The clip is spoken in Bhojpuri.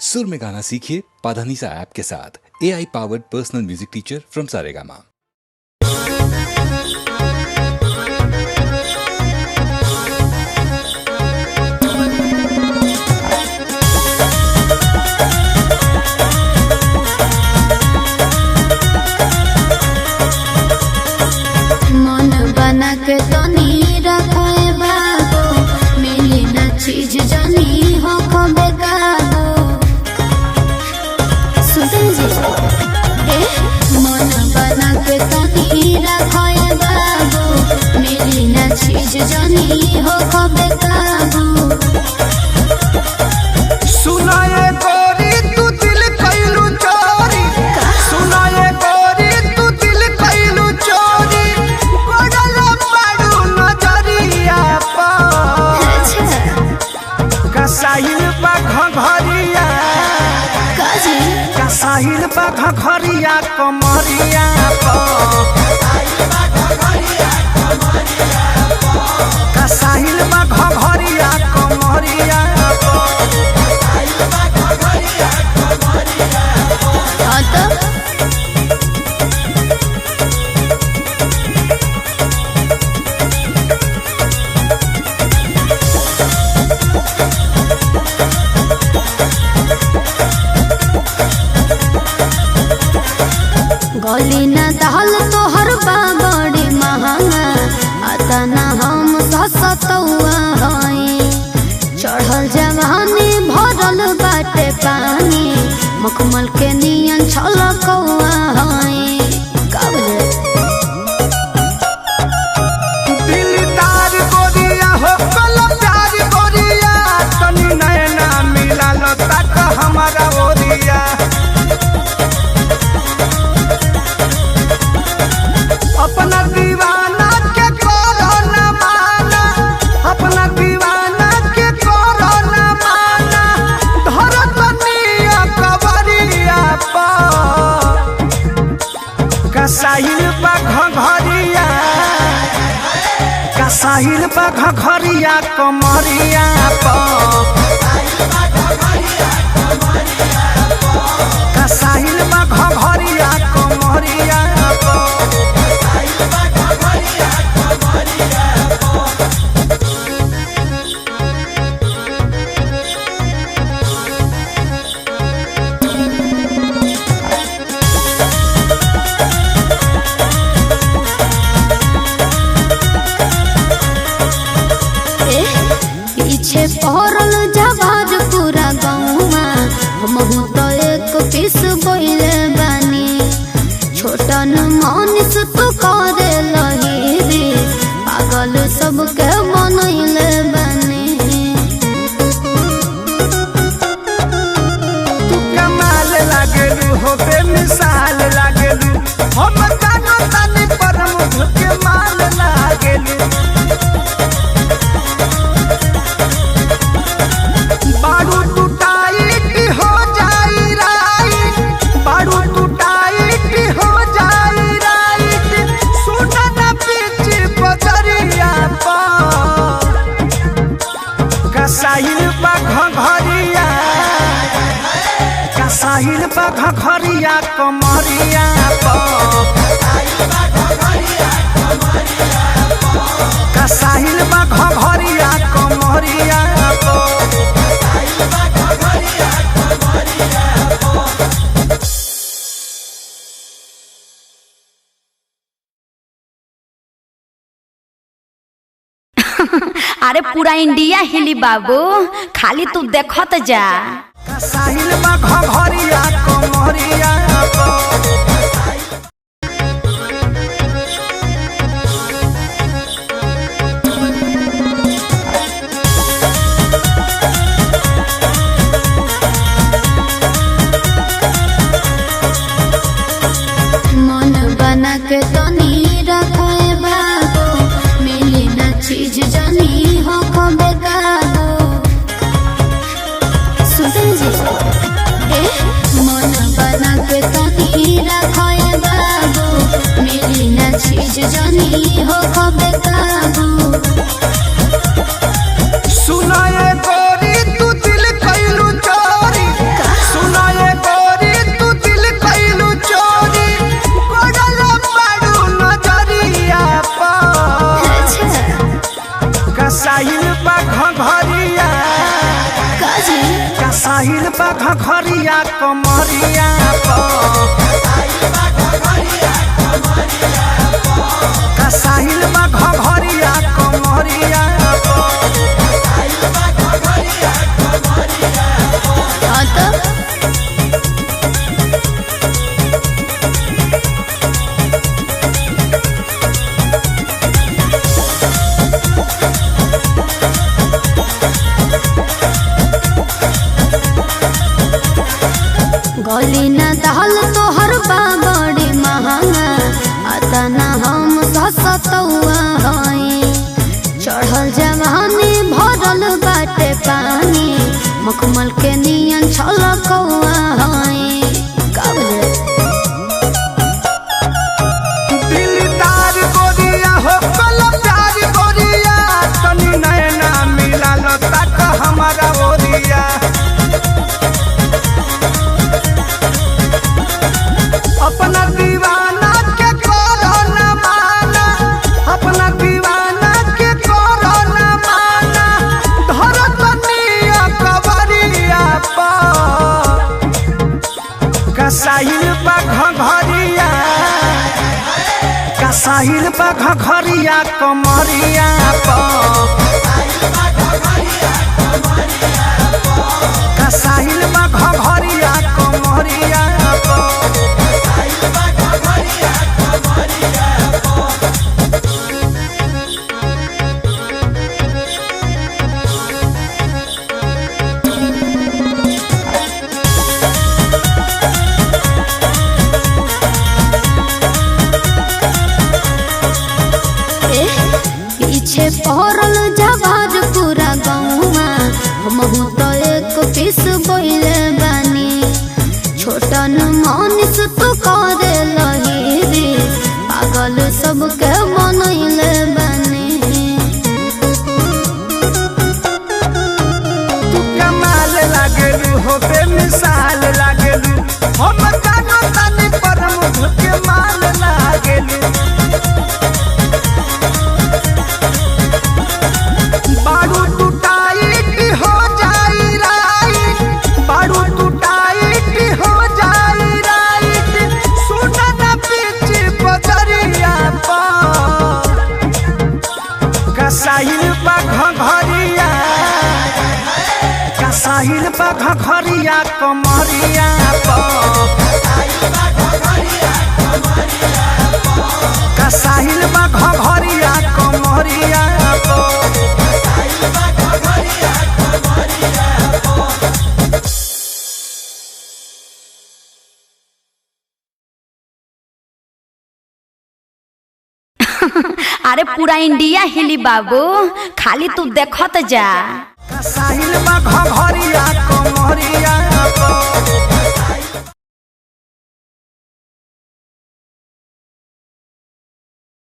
सुर में गाना सीखिए पाधानीसा ऐप के साथ। AI powered personal music teacher from Saregama. मन बना के तो नी रखे बाबू, मिली ना चीज जानी हो खबे काबू। सुन जी मन बना के तो नी रखे बाबू, मिली ना चीज जानी हो खबे काबू। सुनाए गोरी तू दिल कैलू चोरी, सुनाए गोरी तू दिल कैलू चोरी, पड़ल मारू नजरिया पर कसाहिल बा घघरिया, कसाहिल बा घघरिया कमरिया पर, कसाहिल बा घघरिया कमरिया पर। गली न दाल तोहर बड़ी महंगा, आता न हम सतुआ हई। चढ़ल जवानी भरल बाटे पानी, मखमल के नियन छलकौआ हई। दिलदार गोरिया हो कल प्यार गोरिया, तनी नैना मिला लो तक हमारा ओरिया। अपना दीवाना के करो न माना, अपना दीवाना के करो न माना, धर तनिया कबरिया पर कसाहिल बा घघरिया, कसाहिल बा घघरिया कमरिया पर, कसाहिल बा घघरिया कमरिया पर। पीछे पहरल जवार पूरा गौवा, हमहू तो एक पीस बोले बानी। छोटन मनीष तू करे लही रे, पागल सबके बनैले बानी। तू कमाल लागेलू हो बेमिसाल लागेलू, हम जानो तानी पर मुझ के माल लागेलू। बारू तू टाइट हो जाई राइट, बारू तू टाइट हो जाई राइट, सुना ना पीछे बजरिया पर कसाहिल बा घघरिया, कसाहिल बा घघरिया कमरिया पर, कसाहिल बा घघरिया कमरिया पर। अरे पूरा इंडिया हिली बाबू, खाली तू देखत जा। कसाहिल बा घघरिया कमरिया पर। मन बना के तो नी रखे बाबू, मिली ना चीज जानी हो खबे काबू। सुन जी मन बना के तो नी रखे साहिल बा घघरिया कमरिया साहिल बा घघरिया कमरिया हाँ तो गली न दहल तोहर बा बड़ी महंगा आता न हम ससतुआ हई चढ़ल जवानी भरल बाटे पानी मखमल के नियन छलकौआ हई का दिलदार गोरिया हो कलमदार गोरिया तनी नैना मिलाल तक हमारा ओरिया अपना दीवाना के करो न माना अपना दीवाना के करो न माना धरतनिया कवरिया कसाहिल बा घघरिया कसाहिल बा घघरिया कमरिया कसाहिल बा घघरिया कमरिया पीछे पहरल जवार पूरा गौवा हमहू तो एक पीस बोले बानी छोटन मनीष तू करे लही पागल सबके मनैले बानी तू कमाल लागेलू हो बेमिसाल लागेलू हम जानो तानी पर मुझ के माल लागेलू बाड़ू टूटाइट हो जाई राइट बाड़ू टूटाइट हो जाई राइट सुना ना पीछे बजरिया कसाहिल बा घघरिया कसाहिल बा घघरिया कमरिया कसाहिल बा घघरिया कमरिया अरे पूरा इंडिया हिली बाबू खाली तू देखत जा साहिल बा घघरिया